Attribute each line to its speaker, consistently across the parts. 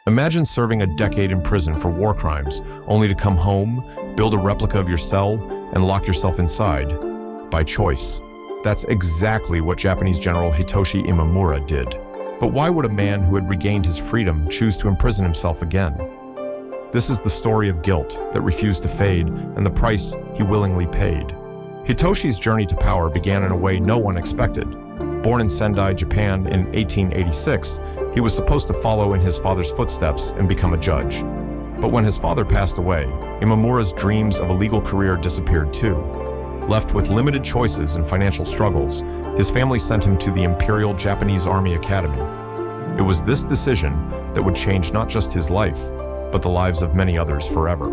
Speaker 1: Imagine serving a decade in prison for war crimes, only to come home, build a replica of your cell, and lock yourself inside. By choice. That's exactly what Japanese General Hitoshi Imamura did. But why would a man who had regained his freedom choose to imprison himself again? This is the story of guilt that refused to fade and the price he willingly paid. Hitoshi's journey to power began in a way no one expected. Born in Sendai, Japan in 1886, he was supposed to follow in his father's footsteps and become a judge. But when his father passed away, Imamura's dreams of a legal career disappeared too. Left with limited choices and financial struggles, his family sent him to the Imperial Japanese Army Academy. It was this decision that would change not just his life, but the lives of many others forever.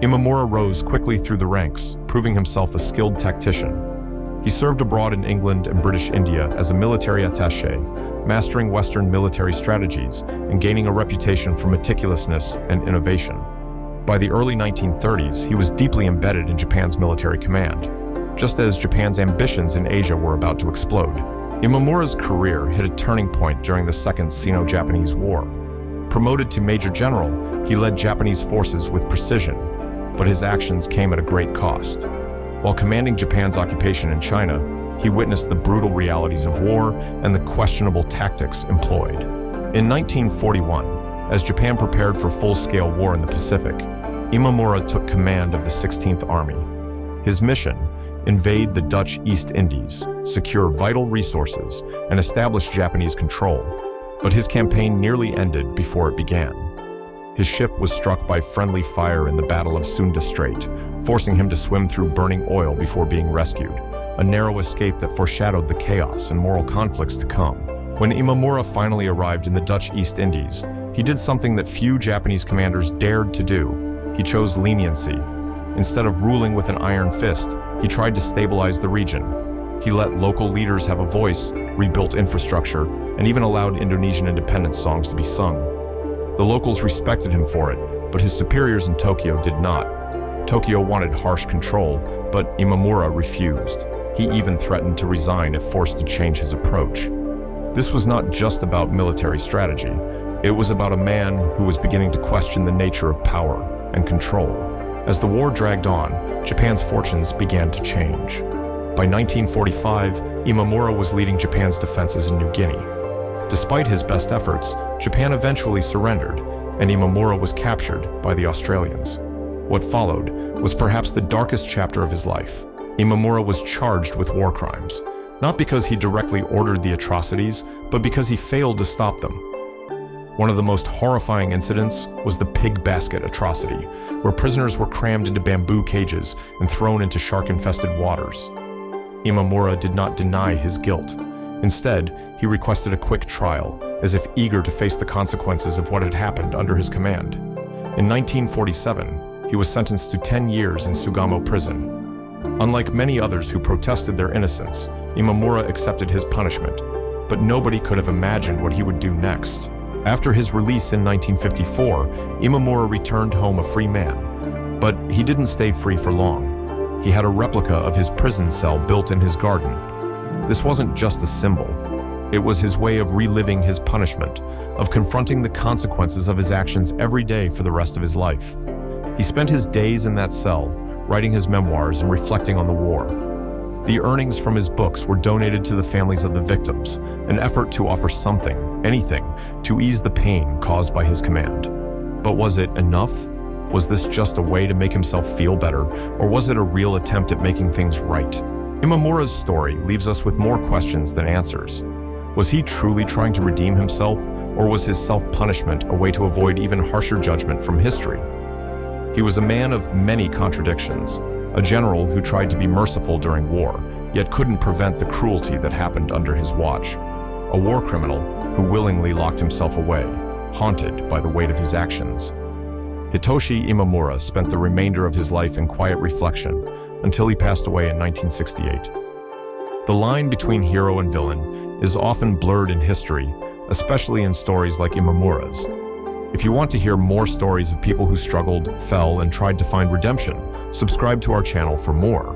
Speaker 1: Imamura rose quickly through the ranks, proving himself a skilled tactician. He served abroad in England and British India as a military attaché, mastering Western military strategies and gaining a reputation for meticulousness and innovation. By the early 1930s, he was deeply embedded in Japan's military command, just as Japan's ambitions in Asia were about to explode. Imamura's career hit a turning point during the Second Sino-Japanese War. Promoted to Major General, he led Japanese forces with precision, but his actions came at a great cost. While commanding Japan's occupation in China, he witnessed the brutal realities of war and the questionable tactics employed. In 1941, as Japan prepared for full-scale war in the Pacific, Imamura took command of the 16th Army. His mission: invade the Dutch East Indies, secure vital resources, and establish Japanese control. But his campaign nearly ended before it began. His ship was struck by friendly fire in the Battle of Sunda Strait, forcing him to swim through burning oil before being rescued, a narrow escape that foreshadowed the chaos and moral conflicts to come. When Imamura finally arrived in the Dutch East Indies, he did something that few Japanese commanders dared to do. He chose leniency. Instead of ruling with an iron fist, he tried to stabilize the region. He let local leaders have a voice, rebuilt infrastructure, and even allowed Indonesian independence songs to be sung. The locals respected him for it, but his superiors in Tokyo did not. Tokyo wanted harsh control, but Imamura refused. He even threatened to resign if forced to change his approach. This was not just about military strategy. It was about a man who was beginning to question the nature of power and control. As the war dragged on, Japan's fortunes began to change. By 1945, Imamura was leading Japan's defenses in New Guinea. Despite his best efforts, Japan eventually surrendered, and Imamura was captured by the Australians. What followed was perhaps the darkest chapter of his life. Imamura was charged with war crimes, not because he directly ordered the atrocities, but because he failed to stop them. One of the most horrifying incidents was the pig basket atrocity, where prisoners were crammed into bamboo cages and thrown into shark-infested waters. Imamura did not deny his guilt. Instead, he requested a quick trial, as if eager to face the consequences of what had happened under his command. In 1947, he was sentenced to 10 years in Sugamo prison. Unlike many others who protested their innocence, Imamura accepted his punishment, but nobody could have imagined what he would do next. After his release in 1954, Imamura returned home a free man, but he didn't stay free for long. He had a replica of his prison cell built in his garden. This wasn't just a symbol. It was his way of reliving his punishment, of confronting the consequences of his actions every day for the rest of his life. He spent his days in that cell, writing his memoirs and reflecting on the war. The earnings from his books were donated to the families of the victims, an effort to offer something, anything, to ease the pain caused by his command. But was it enough? Was this just a way to make himself feel better, or was it a real attempt at making things right? Imamura's story leaves us with more questions than answers. Was he truly trying to redeem himself, or was his self-punishment a way to avoid even harsher judgment from history? He was a man of many contradictions, a general who tried to be merciful during war, yet couldn't prevent the cruelty that happened under his watch. A war criminal who willingly locked himself away, haunted by the weight of his actions. Hitoshi Imamura spent the remainder of his life in quiet reflection until he passed away in 1968. The line between hero and villain is often blurred in history, especially in stories like Imamura's. If you want to hear more stories of people who struggled, fell, and tried to find redemption, subscribe to our channel for more.